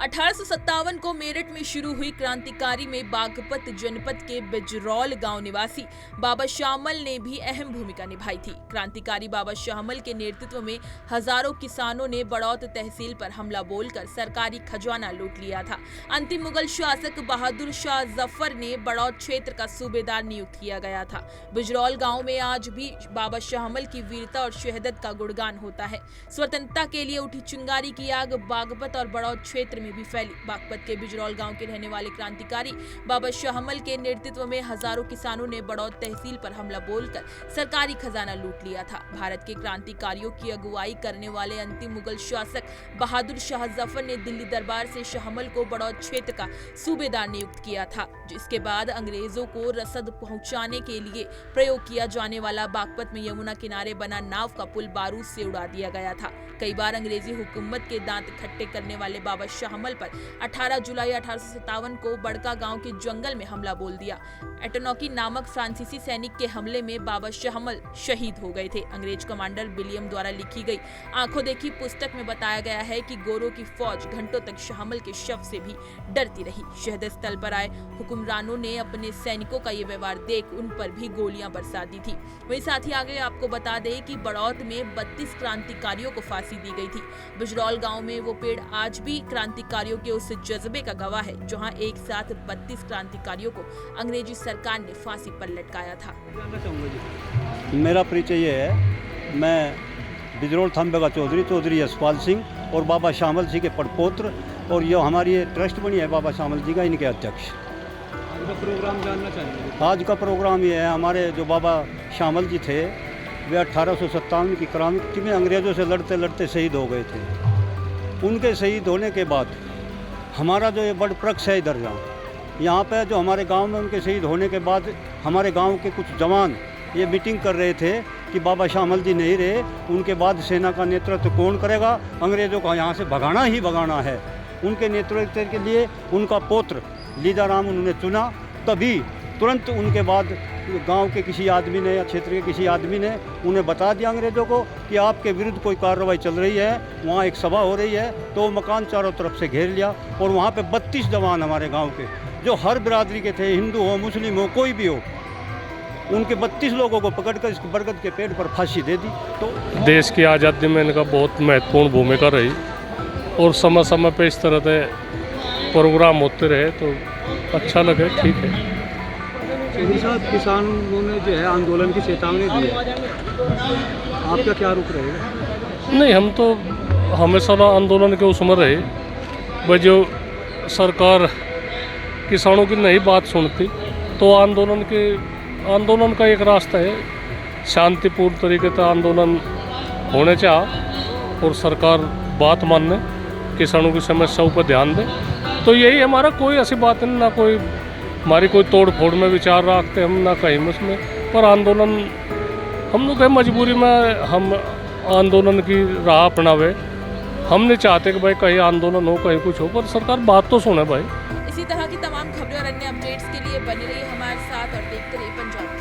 1857 को मेरठ में शुरू हुई क्रांतिकारी में बागपत जनपद के बिजरौल गांव निवासी बाबा शामल ने भी अहम भूमिका निभाई थी। क्रांतिकारी बाबा शामल के नेतृत्व में हजारों किसानों ने बड़ौत तहसील पर हमला बोलकर सरकारी खजाना लूट लिया था। अंतिम मुगल शासक बहादुर शाह जफर ने बड़ौत क्षेत्र का सूबेदार नियुक्त किया गया था। बिजरौल गांव में आज भी बाबा शामल की वीरता और शहादत का गुणगान होता है। स्वतंत्रता के लिए उठी चिंगारी की आग बागपत और बड़ौत क्षेत्र में भी फैली। बागपत के बिजरौल गांव के रहने वाले क्रांतिकारी बाबा शामल के नेतृत्व में हजारों किसानों ने बड़ौत तहसील पर हमला बोलकर सरकारी खजाना लूट लिया था। भारत के क्रांतिकारियों की अगुवाई करने वाले अंतिम मुगल शासक बहादुर शाह जफर ने दिल्ली दरबार से शामल को बड़ौत क्षेत्र का सूबेदार नियुक्त किया था, जिसके बाद अंग्रेजों को रसद पहुंचाने के लिए प्रयोग किया जाने वाला बागपत में यमुना किनारे बना नाव का पुल बारूद से उड़ा दिया गया था। कई बार अंग्रेजी हुकूमत के दांत खट्टे करने वाले बाबा शामल पर 18 जुलाई 1857 को बड़का गांव के जंगल में हमला बोल दिया। एटोनॉकी नामक फ्रांसीसी सैनिक के हमले में बाबा शामल शहीद हो गए थे। अंग्रेज कमांडर विलियम द्वारा लिखी गई आंखों देखी पुस्तक में बताया गया है कि गोरों की फौज घंटों तक शामल के शव से भी डरती रही। शहादत स्थल पर आए हुक्मरानों ने अपने सैनिकों का ये व्यवहार देख उन पर भी गोलियां बरसा दी थी। वहीं साथ ही आगे आपको बता दें कि बड़ौत में 32 क्रांतिकारियों को फांसी दी गई थी। बिजरौल गांव में वो पेड़ आज भी क्रांतिकारियों के उस जज्बे का गवाह है, जहां एक साथ 32 क्रांतिकारियों को अंग्रेजी सरकार ने फांसी पर लटकाया था। मेरा परिचय ये है, मैं बिजरौल थाम्बे का चौधरी यशपाल सिंह और बाबा शामल जी के पड़पोत्र, और ये हमारी ये ट्रस्ट बनी है बाबा शामल जी का, इनके अध्यक्ष। आज का प्रोग्राम जानना चाहेंगे? आज का प्रोग्राम ये है, हमारे जो बाबा शामल जी थे वे 1857 की क्रांति में अंग्रेज़ों से लड़ते लड़ते शहीद हो गए थे। उनके शहीद होने के बाद हमारा जो ये बड़ प्रक्ष है इधर यहाँ पे जो हमारे गांव में उनके शहीद होने के बाद हमारे गांव के कुछ जवान ये मीटिंग कर रहे थे कि बाबा शामल जी नहीं रहे, उनके बाद सेना का नेतृत्व कौन करेगा, अंग्रेज़ों को यहाँ से भगाना ही भगाना है। उनके नेतृत्व के लिए उनका पौत्र लीजाराम उन्होंने चुना। तभी तुरंत उनके बाद गांव के किसी आदमी ने या क्षेत्र के किसी आदमी ने उन्हें बता दिया अंग्रेज़ों को कि आपके विरुद्ध कोई कार्रवाई चल रही है, वहाँ एक सभा हो रही है। तो मकान चारों तरफ से घेर लिया और वहाँ पे 32 जवान हमारे गांव के, जो हर बिरादरी के थे, हिंदू हो मुस्लिम हो कोई भी हो, उनके 32 लोगों को पकड़कर इस बरगद के पेड़ पर फांसी दे दी। तो देश की आज़ादी में इनका बहुत महत्वपूर्ण भूमिका रही और समय समय पे इस तरह के प्रोग्राम होते रहे तो अच्छा लगे। ठीक है चौधरी साहब, किसानों ने जो है आंदोलन की चेतावनी दी है, आपका क्या रुख रहेगा? नहीं, हम तो हमेशा आंदोलन के उसमें रहे। वह जो सरकार किसानों की नहीं बात सुनती तो आंदोलन का एक रास्ता है, शांतिपूर्ण तरीके से आंदोलन होने चाह और सरकार बात मानने, किसानों की समस्याओं पर ध्यान दे। तो यही हमारा, कोई ऐसी बात नहीं, ना कोई हमारी कोई तोड़ फोड़ में विचार रखते हम, ना कहीं उसमें। पर आंदोलन हम लोग मजबूरी में हम आंदोलन की राह अपनावे। हम नहीं चाहते कि भाई कहीं आंदोलन हो कहीं कुछ हो, पर सरकार बात तो सुने भाई। इसी तरह की तमाम खबरें और अन्य अपडेट्स के लिए बने रहिए हमारे साथ और देखते रहिए पंजाब।